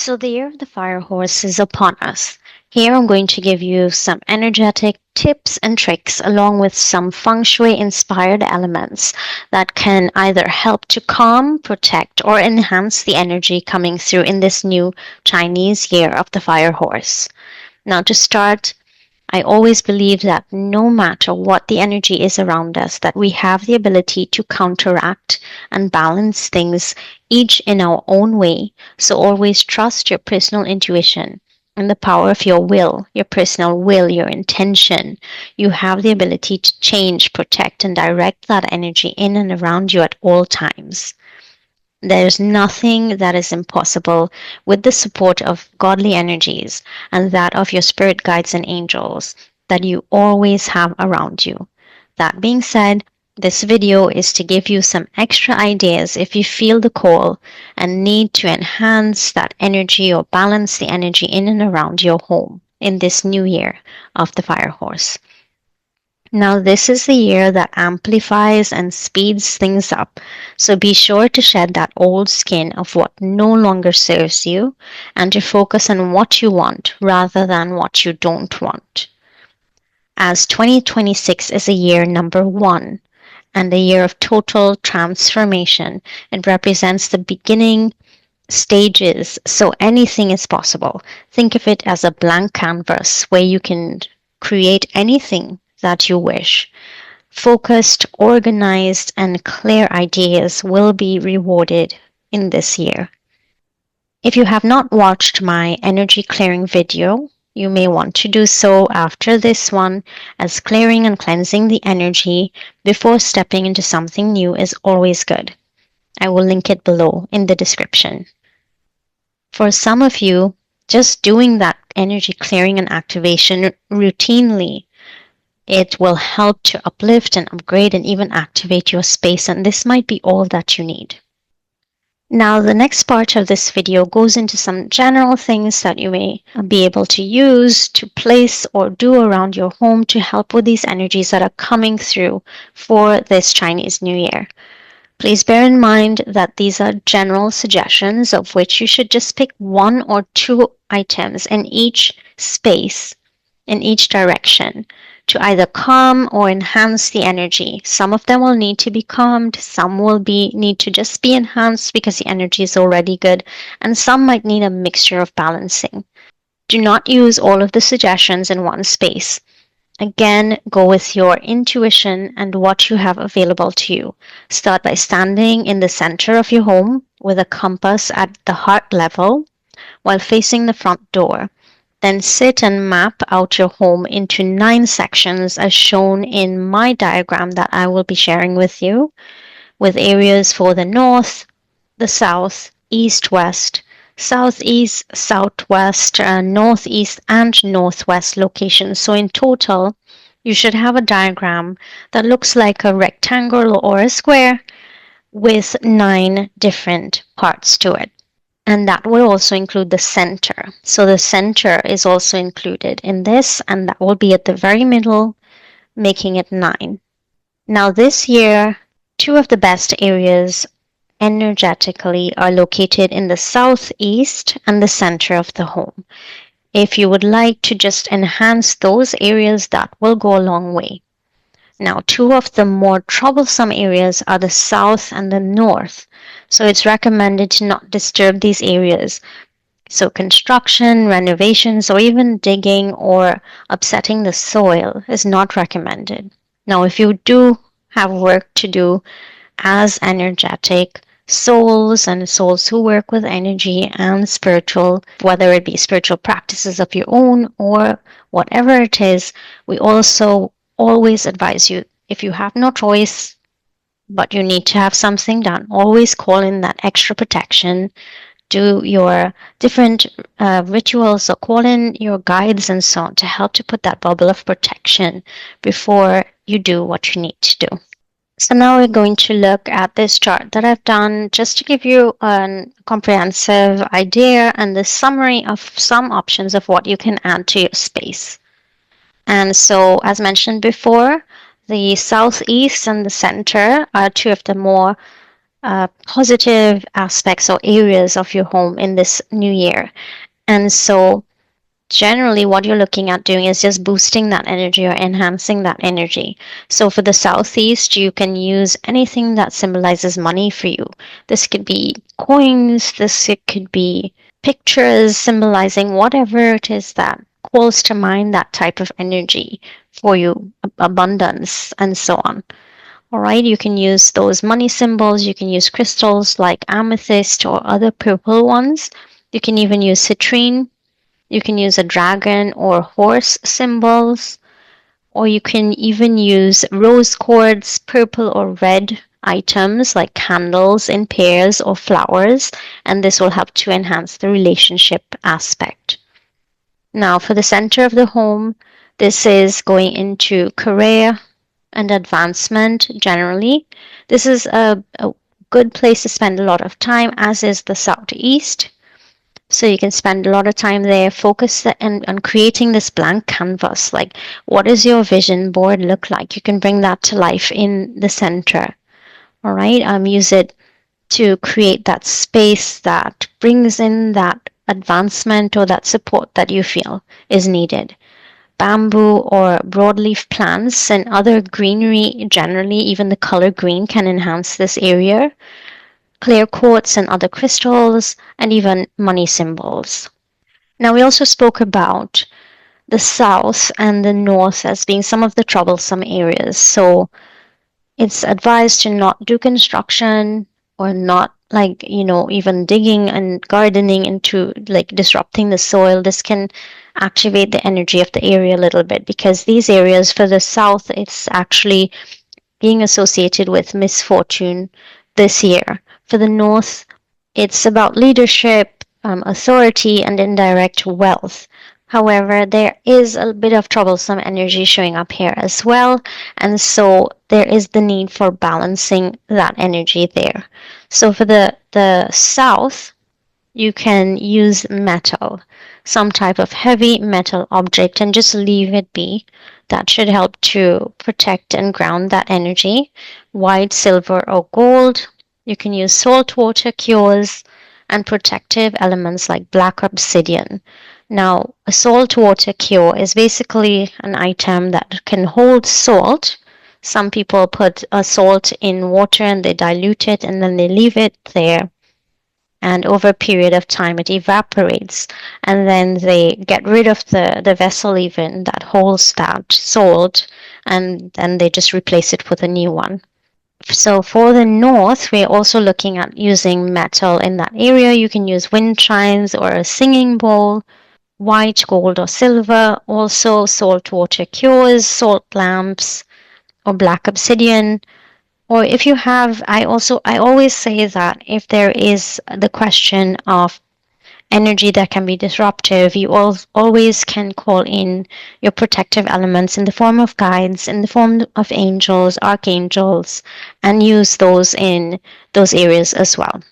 So the year of the fire horse is upon us. Here I'm going to give you some energetic tips and tricks along with some feng shui inspired elements that can either help to calm, protect, or enhance the energy coming through in this new Chinese year of the fire horse. Now to start, I always believe that no matter what the energy is around us, that we have the ability to counteract and balance things each in our own way. So always trust your personal intuition and the power of your personal will, your intention. You have the ability to change, protect, and direct that energy in and around you at all times. There's nothing that is impossible with the support of godly energies and that of your spirit guides and angels that you always have around you. That being said, this video is to give you some extra ideas if you feel the call and need to enhance that energy or balance the energy in and around your home in this new year of the fire horse. Now, this is the year that amplifies and speeds things up, so be sure to shed that old skin of what no longer serves you and to focus on what you want rather than what you don't want. As 2026 is a year number 1 and a year of total transformation, it represents the beginning stages, so anything is possible. Think of it as a blank canvas where you can create anything that you wish. Focused, organized, and clear ideas will be rewarded in this year. If you have not watched my energy clearing video, you may want to do so after this one, as clearing and cleansing the energy before stepping into something new is always good. I will link it below in the description. For some of you, just doing that energy clearing and activation routinely, it will help to uplift and upgrade and even activate your space, and this might be all that you need. Now, the next part of this video goes into some general things that you may be able to use to place or do around your home to help with these energies that are coming through for this Chinese New Year. Please bear in mind that these are general suggestions of which you should just pick 1 or 2 items in each space, in each direction, to either calm or enhance the energy. Some of them will need to be calmed, some will need to just be enhanced because the energy is already good, and some might need a mixture of balancing. Do not use all of the suggestions in one space. Again, go with your intuition and what you have available to you. Start by standing in the center of your home with a compass at the heart level while facing the front door. Then sit and map out your home into 9 sections as shown in my diagram that I will be sharing with you, with areas for the north, the south, east, west, southeast, southwest, northeast, and northwest locations. So in total, you should have a diagram that looks like a rectangle or a square with 9 different parts to it. And that will also include the center. So the center is also included in this, and that will be at the very middle, making it 9. Now this year, 2 of the best areas energetically are located in the southeast and the center of the home. If you would like to just enhance those areas, that will go a long way. Now, 2 of the more troublesome areas are the south and the north. So it's recommended to not disturb these areas. So construction, renovations, or even digging or upsetting the soil is not recommended. Now, if you do have work to do as energetic souls and souls who work with energy and spiritual, whether it be spiritual practices of your own or whatever it is, we also always advise you, if you have no choice but you need to have something done, always call in that extra protection, do your different rituals, or call in your guides and so on to help to put that bubble of protection before you do what you need to do. So now we're going to look at this chart that I've done just to give you a comprehensive idea and the summary of some options of what you can add to your space. And so, as mentioned before, the southeast and the center are 2 of the more positive aspects or areas of your home in this new year. And so generally what you're looking at doing is just boosting that energy or enhancing that energy. So for the southeast, you can use anything that symbolizes money for you. This could be coins, it could be pictures symbolizing whatever it is that calls to mind that type of energy for you, abundance and so on. All right, you can use those money symbols, you can use crystals like amethyst or other purple ones. You can even use citrine, you can use a dragon or horse symbols, or you can even use rose quartz, purple or red items like candles in pairs or flowers, and this will help to enhance the relationship aspect. Now, for the center of the home, this is going into career and advancement generally. This is a good place to spend a lot of time, as is the southeast. So you can spend a lot of time there, focus on creating this blank canvas. Like, what does your vision board look like? You can bring that to life in the center. All right. Use it to create that space that brings in that advancement or that support that you feel is needed. Bamboo or broadleaf plants and other greenery, generally, even the color green, can enhance this area. Clear quartz and other crystals, and even money symbols. Now, we also spoke about the south and the north as being some of the troublesome areas. So it's advised to not do construction or not, like, even digging and gardening into, like, disrupting the soil. This can activate the energy of the area a little bit, because these areas for the south, it's actually being associated with misfortune this year. For the north, it's about leadership, authority, and indirect wealth. However, there is a bit of troublesome energy showing up here as well, and so there is the need for balancing that energy there. So for the south, you can use metal, some type of heavy metal object, and just leave it be. That should help to protect and ground that energy. White, silver, or gold. You can use salt water cures and protective elements like black obsidian. Now, a salt water cure is basically an item that can hold salt. Some people put a salt in water and they dilute it and then they leave it there, and over a period of time it evaporates, and then they get rid of the vessel even that holds that salt, and then they just replace it with a new one. So for the north, we're also looking at using metal in that area. You can use wind chimes or a singing bowl, white, gold, or silver. Also salt water cures, salt lamps, or black obsidian. Or if you have, I always say that if there is the question of energy that can be disruptive, you always can call in your protective elements in the form of guides, in the form of angels, archangels, and use those in those areas as well.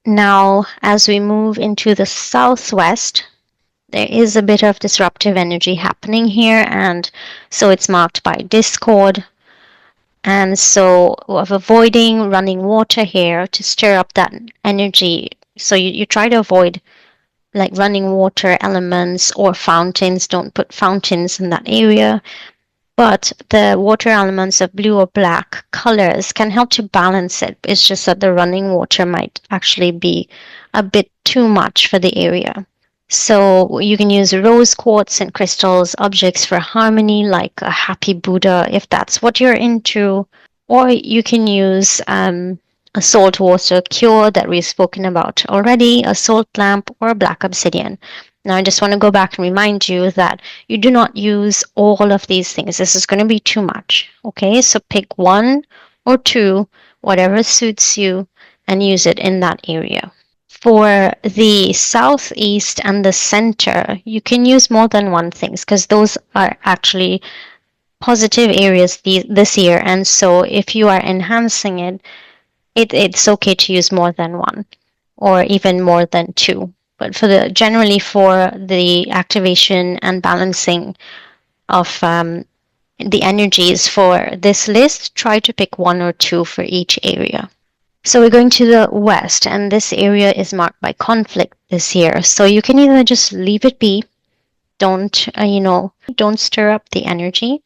Now, as we move into the southwest, there is a bit of disruptive energy happening here, and so it's marked by discord. And so, of avoiding running water here to stir up that energy. So you try to avoid, like, running water elements or fountains. Don't put fountains in that area. But the water elements of blue or black colors can help to balance it. It's just that the running water might actually be a bit too much for the area. So you can use rose quartz and crystals, objects for harmony, like a happy Buddha, if that's what you're into. Or you can use a salt water cure that we've spoken about already, a salt lamp, or a black obsidian. Now, I just want to go back and remind you that you do not use all of these things. This is going to be too much. Okay, so pick one or two, whatever suits you, and use it in that area. For the southeast and the center, you can use more than one things, because those are actually positive areas this year. And so if you are enhancing it's okay to use more than one or even more than two. But generally for the activation and balancing of the energies for this list, try to pick one or two for each area. So we're going to the west, and this area is marked by conflict this year. So you can either just leave it be, don't stir up the energy,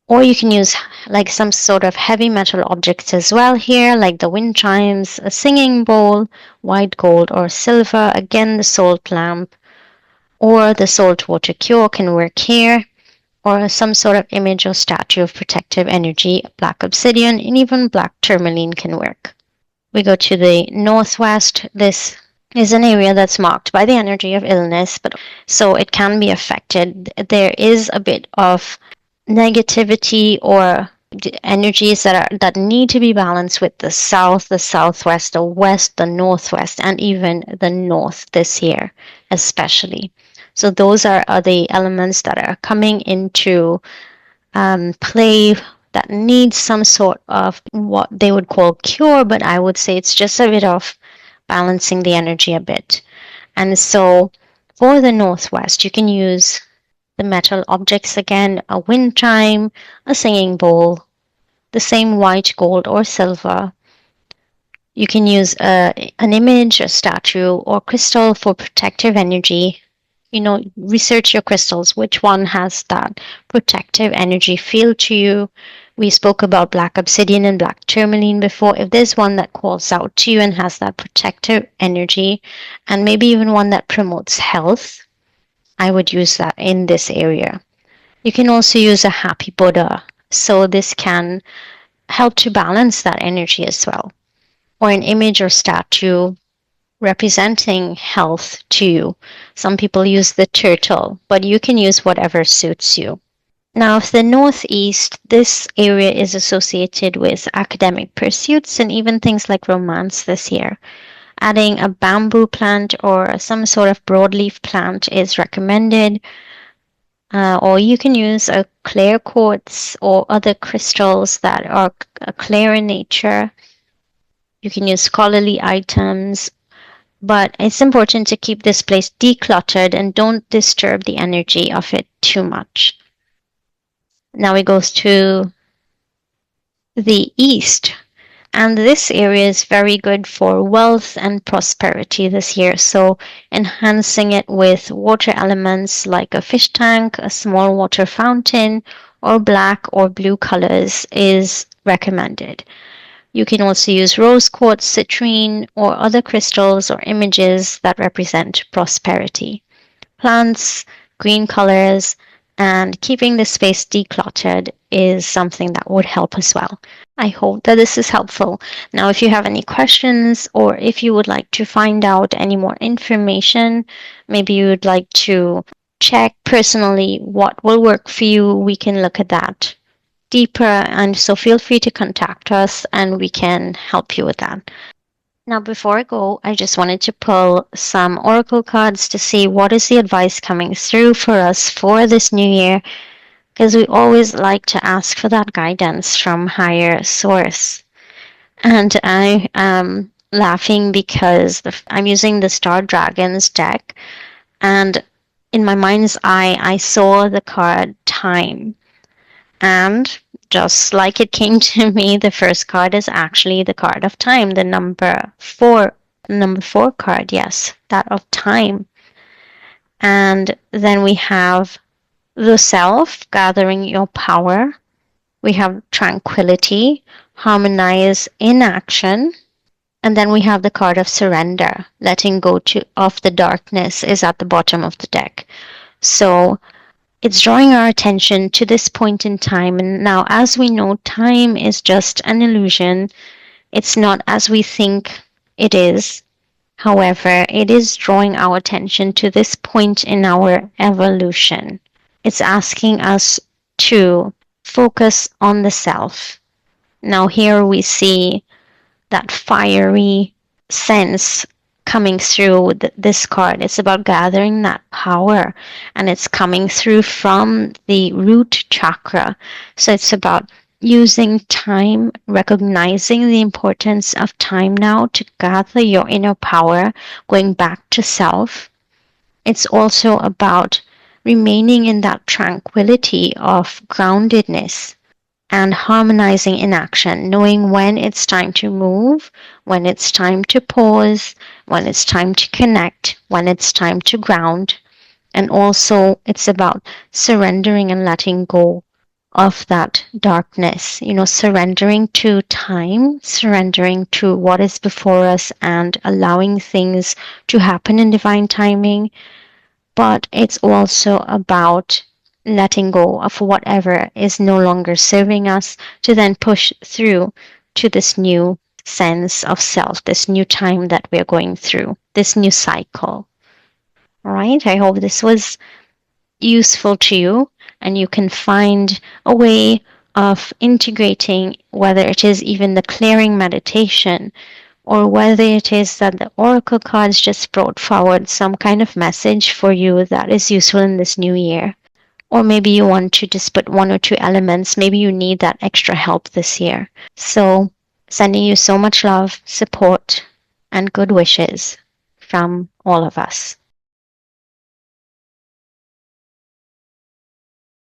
or you can use like some sort of heavy metal objects as well here, like the wind chimes, a singing bowl, white gold or silver, again the salt lamp, or the salt water cure can work here, or some sort of image or statue of protective energy, black obsidian, and even black tourmaline can work. We go to the northwest. This is an area that's marked by the energy of illness, but so it can be affected. There is a bit of negativity or energies that need to be balanced with the south, the southwest, the west, the northwest, and even the north this year, especially. So those are the elements that are coming into play that needs some sort of what they would call cure, but I would say it's just a bit of balancing the energy a bit. And so for the northwest, you can use the metal objects again, a wind chime, a singing bowl, the same white, gold, or silver. You can use an image, a statue, or crystal for protective energy. Research your crystals, which one has that protective energy feel to you. We spoke about black obsidian and black tourmaline before. If there's one that calls out to you and has that protective energy, and maybe even one that promotes health, I would use that in this area. You can also use a happy Buddha, so this can help to balance that energy as well. Or an image or statue representing health to you. Some people use the turtle, but you can use whatever suits you. Now, the northeast, this area is associated with academic pursuits and even things like romance this year. Adding a bamboo plant or some sort of broadleaf plant is recommended. Or you can use a clear quartz or other crystals that are clear in nature. You can use scholarly items, but it's important to keep this place decluttered and don't disturb the energy of it too much. Now it goes to the east, and this area is very good for wealth and prosperity this year. So enhancing it with water elements like a fish tank, a small water fountain, or black or blue colors is recommended. You can also use rose quartz, citrine, or other crystals or images that represent prosperity. Plants, green colors, and keeping the space decluttered is something that would help as well. I hope that this is helpful. Now, if you have any questions or if you would like to find out any more information, maybe you would like to check personally what will work for you, we can look at that deeper, and so feel free to contact us and we can help you with that. Now, before I go, I just wanted to pull some oracle cards to see what is the advice coming through for us for this new year, because we always like to ask for that guidance from higher source. And I am laughing because I'm using the Star Dragons deck, and in my mind's eye, I saw the card Time. And just like it came to me, the first card is actually the card of time, the number four card, yes, that of time. And then we have the self, gathering your power. We have tranquility, harmonize in action. And then we have the card of surrender, letting go of the darkness is at the bottom of the deck. So it's drawing our attention to this point in time. And now, as we know, time is just an illusion. It's not as we think it is. However, it is drawing our attention to this point in our evolution. It's asking us to focus on the self. Now, here we see that fiery sense coming through with this card. It's about gathering that power, and it's coming through from the root chakra. So it's about using time, recognizing the importance of time now to gather your inner power, going back to self. It's also about remaining in that tranquility of groundedness and harmonizing in action, knowing when it's time to move, when it's time to pause, when it's time to connect, when it's time to ground. And also, it's about surrendering and letting go of that darkness, surrendering to time, surrendering to what is before us, and allowing things to happen in divine timing. But it's also about letting go of whatever is no longer serving us to then push through to this new sense of self, this new time that we're going through, this new cycle. All right. I hope this was useful to you and you can find a way of integrating, whether it is even the clearing meditation or whether it is that the oracle cards just brought forward some kind of message for you that is useful in this new year. Or maybe you want to just put one or two elements. Maybe you need that extra help this year. So, sending you so much love, support, and good wishes from all of us.